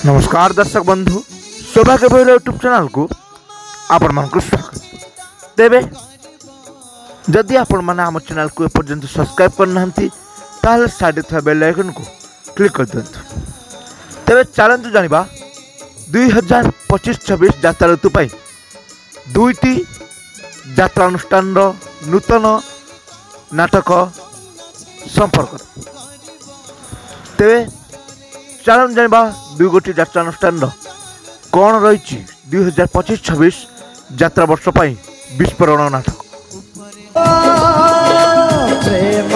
नमस्कार दर्शक बंधु सौभाग्य भैर यूट्यूब चैनल को आपण मान स्वागत। तेबे जदि आपण मैंने आम चैनल को एपर्यंत सब्सक्राइब करना ताहले साइड था बेल आइकन को क्लिक कर दिंतु। तेबे चलतु जानिबा 2025-26 यात्रा ऋतु पाई दुईटी यात्रा अनुष्ठान नूतन नाटक संपर्क। तेबे चलन जानिबा दुई गोटी यात्रा अनुष्ठान कौन रही 2025-26 यात्रा वर्ष पाई विस्फोरण नाटक। प्रेम